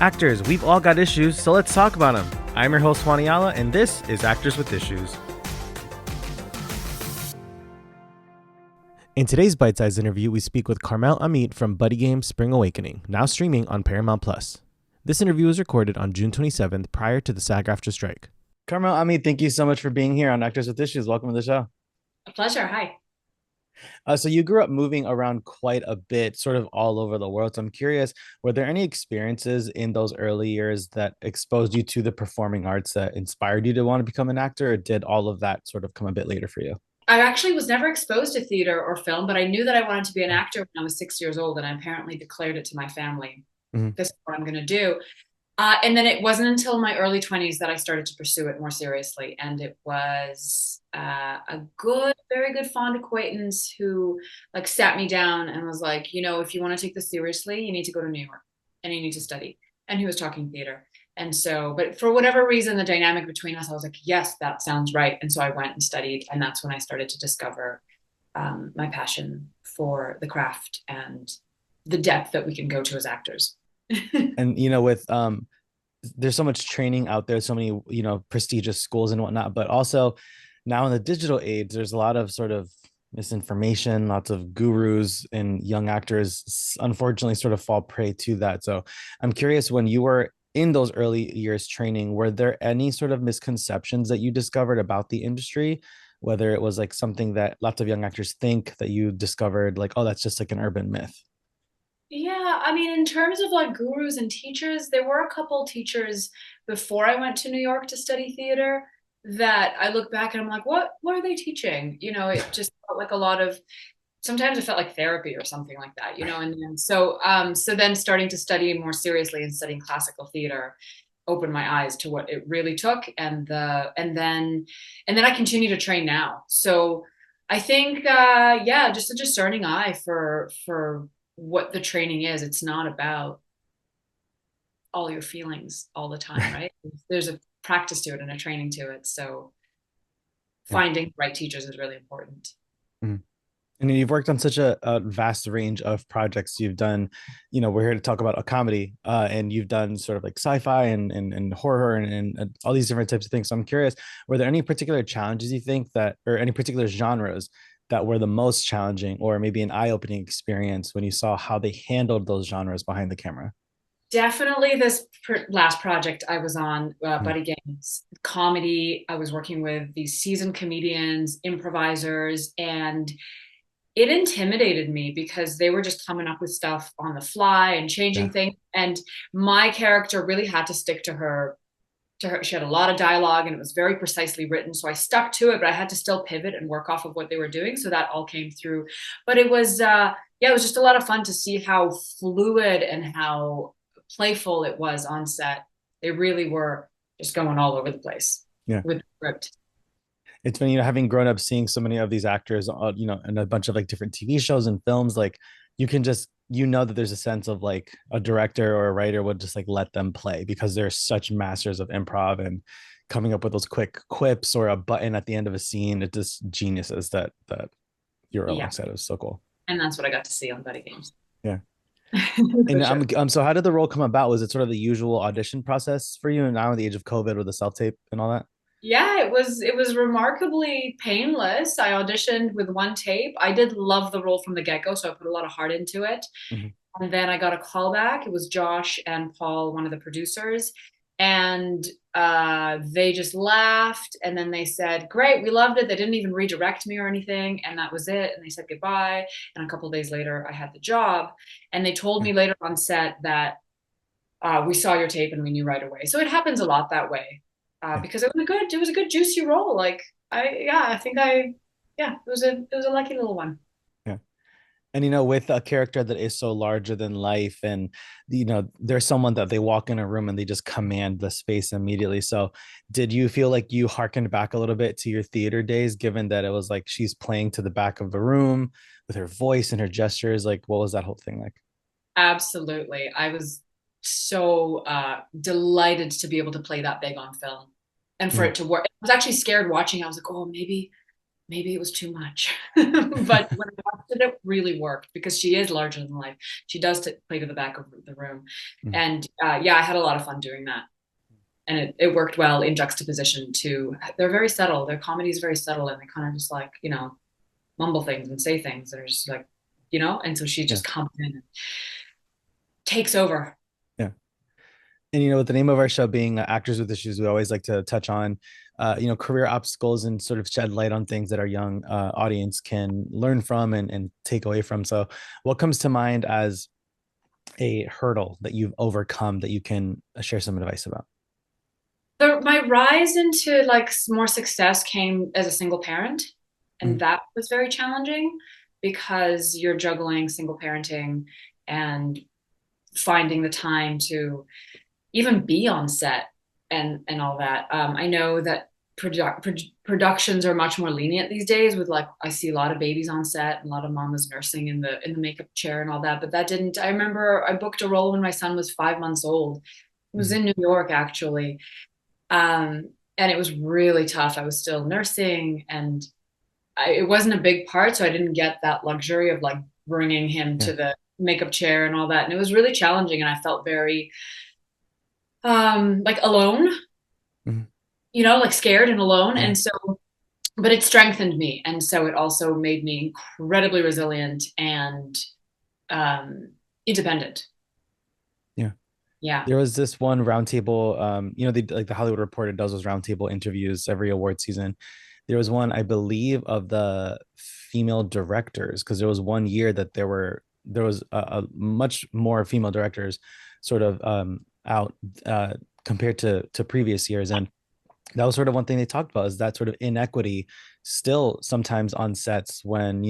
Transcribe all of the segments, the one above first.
Actors, we've all got issues, so let's talk about them. I'm your host, Juan Ayala, and this is Actors with Issues. In today's bite-sized interview, we speak with Carmel Amit from Buddy Game Spring Awakening, now streaming on Paramount+. This interview was recorded on June 27th, prior to the SAG-AFTRA strike. Carmel Amit, thank you so much for being here on Actors with Issues. Welcome to the show. A pleasure. Hi. So you grew up moving around quite a bit, sort of all over the world. So I'm curious, were there any experiences in those early years that exposed you to the performing arts that inspired you to want to become an actor, or did all of that sort of come a bit later for you? I actually was never exposed to theater or film, but I knew that I wanted to be an actor when I was 6 years old, and I apparently declared it to my family. Mhm. This is what I'm going to do. And then it wasn't until my early 20s that I started to pursue it more seriously. And it was a very good fond acquaintance who like sat me down and was like, if you want to take this seriously, you need to go to New York and you need to study. And he was talking theater. And so, but for whatever reason, the dynamic between us, I was like, yes, that sounds right. And so I went and studied. And that's when I started to discover my passion for the craft and the depth that we can go to as actors. And with there's so much training out there, so many prestigious schools and whatnot, but also now in the digital age, there's a lot of sort of misinformation, lots of gurus, and young actors unfortunately sort of fall prey to that. So I'm curious, when you were in those early years training, were there any sort of misconceptions that you discovered about the industry? Whether it was like something that lots of young actors think that you discovered, like, oh, that's just like an urban myth. Yeah, I mean, in terms of like gurus and teachers, there were a couple teachers before I went to New York to study theater that I look back and I'm like, what are they teaching? It just felt like a lot of, sometimes it felt like therapy or something like that, and then so then starting to study more seriously and studying classical theater opened my eyes to what it really took, and then I continue to train now. So I think yeah, just a discerning eye for what the training is. It's not about all your feelings all the time, right? There's a practice to it and a training to it. So Yeah. finding the right teachers is really important. Mhm. And you've worked on such a vast range of projects. You've done, we're here to talk about a comedy, and you've done sort of like sci-fi and horror and all these different types of things. So I'm curious, were there any particular challenges you think that, or any particular genres that were the most challenging, or maybe an eye-opening experience when you saw how they handled those genres behind the camera? Definitely this last project I was on, Mm. Buddy Games, comedy. I was working with these seasoned comedians, improvisers, and it intimidated me because they were just coming up with stuff on the fly and changing Yeah. things. And my character really had to stick to her. She had a lot of dialogue and it was very precisely written. So I stuck to it, but I had to still pivot and work off of what they were doing. So that all came through. But it was, yeah, it was just a lot of fun to see how fluid and how playful it was on set. They really were just going all over the place Yeah. with the script. It's been, having grown up seeing so many of these actors, in a bunch of like different TV shows and films, like you can just, that there's a sense of like a director or a writer would just like let them play because they're such masters of improv and coming up with those quick quips or a button at the end of a scene. It just geniuses that you're Yeah. alongside. It was so cool. And that's what I got to see on Buddy Games. Yeah. For And sure. so how did the role come about? Was it sort of the usual audition process for you? And now in the age of COVID with the self tape and all that? Yeah, it was remarkably painless. I auditioned with one tape. I did love the role from the get-go, so I put a lot of heart into it. Mhm. And then I got a call back. It was Josh and Paul, one of the producers, and they just laughed. And then they said, "Great, we loved it." They didn't even redirect me or anything, and that was it. And they said goodbye. And a couple of days later, I had the job. And they told Yeah. me later on set that we saw your tape and we knew right away. So it happens a lot that way, Yeah. because it was a good juicy role. Like I think yeah, it was a lucky little one. Yeah. And with a character that is so larger than life, and there's someone that they walk in a room and they just command the space immediately. So did you feel like you harkened back a little bit to your theater days, given that it was like she's playing to the back of the room with her voice and her gestures? Like, what was that whole thing like? Absolutely, I was so delighted to be able to play that big on film and for Mhm. it to work. I was actually scared watching. I was like, oh, maybe maybe it was too much. But when I watched it, it really worked because she is larger than life. She does play to the back of the room. Mm. And yeah, I had a lot of fun doing that. And it worked well in juxtaposition to, they're very subtle. Their comedy is very subtle and they kind of just like, mumble things and say things that are just like, and so she Yeah. just comes in and takes over. Yeah. And with the name of our show being Actors with Issues, we always like to touch on career obstacles and sort of shed light on things that our young audience can learn from and take away from. So what comes to mind as a hurdle that you've overcome that you can share some advice about? My rise into like more success came as a single parent, and Mm. that was very challenging because you're juggling single parenting and finding the time to even be on set and all that. I know that productions are much more lenient these days with like I see a lot of babies on set and a lot of mamas nursing in the makeup chair and all that, but that didn't. I remember I booked a role when my son was 5 months old. It was Mm. in New York actually. And it was really tough. I was still nursing and it wasn't a big part, so I didn't get that luxury of like bringing him Yeah. to the makeup chair and all that. And it was really challenging and I felt very like alone, Mm. like scared and alone. Yeah. And so but it strengthened me. And so it also made me incredibly resilient and independent. Yeah. Yeah. There was this one roundtable, they like the Hollywood Reporter does those roundtable interviews every award season. There was one, I believe, of the female directors, because there was one year that there was a much more female directors sort of out compared to previous years. And that was sort of one thing they talked about, is that sort of inequity still sometimes on sets when,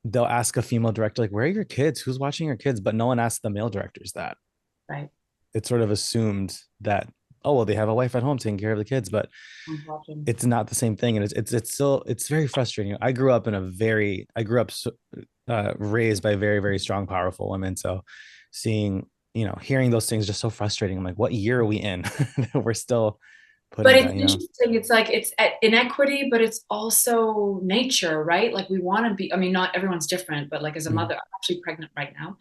they'll ask a female director, like, where are your kids? Who's watching your kids? But no one asks the male directors that. Right. It's sort of assumed that, oh well, they have a wife at home taking care of the kids, but I'm watching. it's not the same thing. And it's still, it's very frustrating. I grew up raised by very, very strong, powerful women. So seeing, hearing those things just so frustrating. I'm like, what year are we in that we're still But putting it's that? interesting. It's like it's inequity, but it's also nature, right? Like we want to be, I mean, not everyone's different, but like as a Mhm. mother, I'm actually pregnant right now.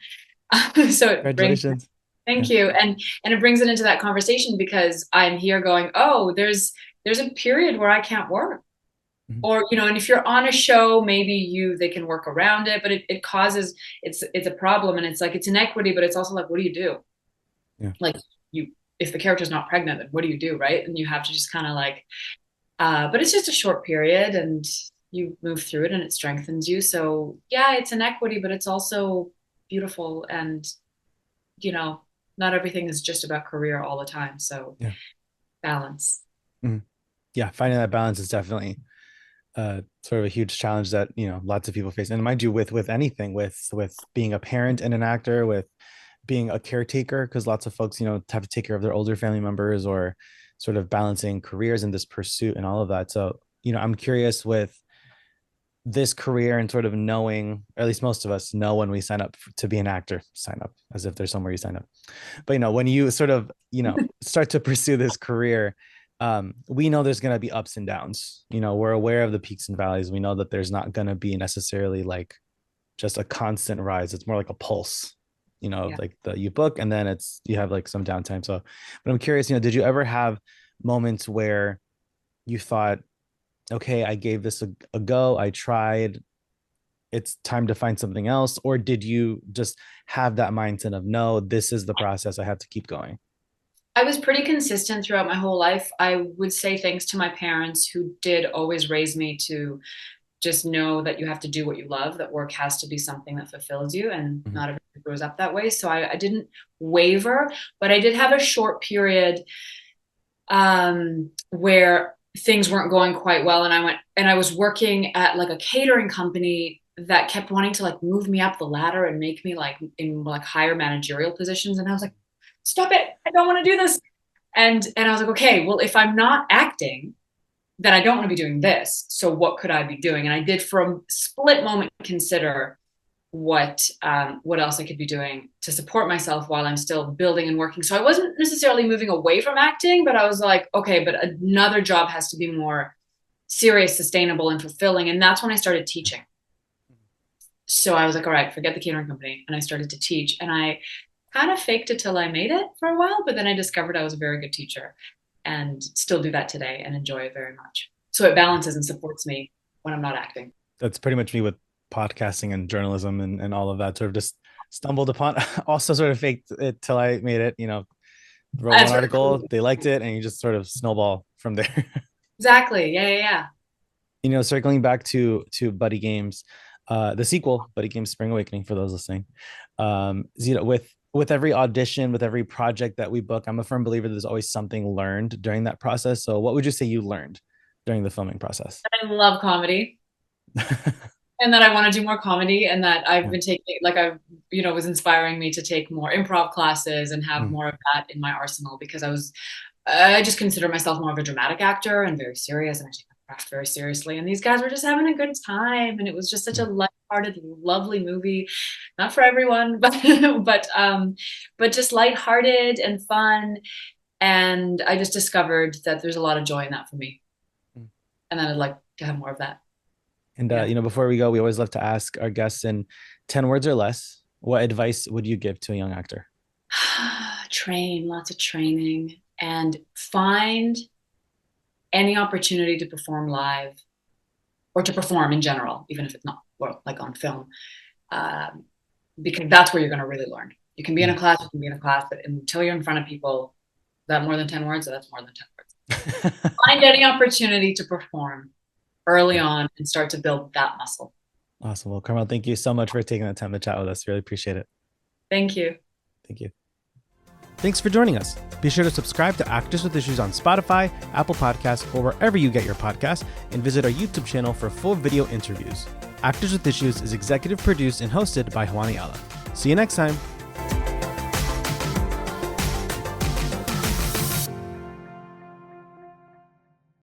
So it brings, Congratulations. thank Yeah. you. And it brings it into that conversation because I'm here going, oh, there's a period where I can't work. Mhm. Or, and if you're on a show, maybe they can work around it, but it causes, it's a problem. And it's like, it's inequity, but it's also like, what do you do? Yeah. Like you, if the character's not pregnant, then what do you do? Right. And you have to just kind of like, but it's just a short period and you move through it and it strengthens you. So yeah, it's an equity, but it's also beautiful. And, you know, not everything is just about career all the time. So Yeah. balance. Mhm. Yeah. Finding that balance is definitely sort of a huge challenge that lots of people face. And mind you, with anything, with being a parent and an actor, with being a caretaker, because lots of folks have to take care of their older family members, or sort of balancing careers in this pursuit and all of that. So I'm curious, with this career and sort of knowing, or at least most of us know, when we sign up to be an actor, sign up as if there's somewhere you sign up, but when you sort of start to pursue this career, we know there's going to be ups and downs. We're aware of the peaks and valleys. We know that there's not going to be necessarily like just a constant rise. It's more like a pulse, Yeah. like you book and then you have like some downtime. So but I'm curious, did you ever have moments where you thought, okay, I gave this a go, I tried, it's time to find something else? Or did you just have that mindset of, no, this is the process, I have to keep going? I was pretty consistent throughout my whole life. I would say thanks to my parents who did always raise me to just know that you have to do what you love, that work has to be something that fulfills you, and Mhm. not everybody grows up that way. So I didn't waver, but I did have a short period where things weren't going quite well. And I was working at like a catering company that kept wanting to like move me up the ladder and make me like in like higher managerial positions. And I was like, stop it. I don't want to do this. And I was like, okay, well, if I'm not acting, then I don't want to be doing this. So what could I be doing? And I did for a split moment consider what else I could be doing to support myself while I'm still building and working. So I wasn't necessarily moving away from acting, but I was like, okay, but another job has to be more serious, sustainable, and fulfilling. And that's when I started teaching. So I was like, all right, forget the catering company. And I started to teach. And I kind of faked it till I made it for a while, but then I discovered I was a very good teacher and still do that today and enjoy it very much. So it balances and supports me when I'm not acting. That's pretty much me with podcasting and journalism and all of that. Sort of just stumbled upon, also sort of faked it till I made it, wrote one That's really article, cool. they liked it, and you just sort of snowball from there. Exactly. Yeah, yeah, yeah. Circling back to Buddy Games, the sequel, Buddy Games Spring Awakening, for those listening. With every audition, with every project that we book, I'm a firm believer there's always something learned during that process. So what would you say you learned during the filming process? I love comedy. And that I want to do more comedy, and that I've been taking, like, was inspiring me to take more improv classes and have Mm, more of that in my arsenal, because I just consider myself more of a dramatic actor and very serious, and I take my craft very seriously. And these guys were just having a good time, and it was just such a mm. lighthearted, lovely movie. Not for everyone, but but just lighthearted and fun. And I just discovered that there's a lot of joy in that for me, Mm. and then I'd like to have more of that. And Yeah. before we go, we always love to ask our guests in 10 words or less, what advice would you give to a young actor? Train, lots of training, and find any opportunity to perform live, or to perform in general, even if it's not, well, like on film, um, because that's where you're going to really learn. You can be in a Mm. class, you can be in a class, but until you're in front of people, that more than 10 words, so that's more than 10 words. Find any opportunity to perform early on and start to build that muscle. Awesome. Well, Carmel, thank you so much for taking the time to chat with us. Really appreciate it. Thank you. Thank you. Thanks for joining us. Be sure to subscribe to Actors with Issues on Spotify, Apple Podcasts, or wherever you get your podcasts, and visit our YouTube channel for full video interviews. Actors with Issues is executive produced and hosted by Juani Ala. See you next time.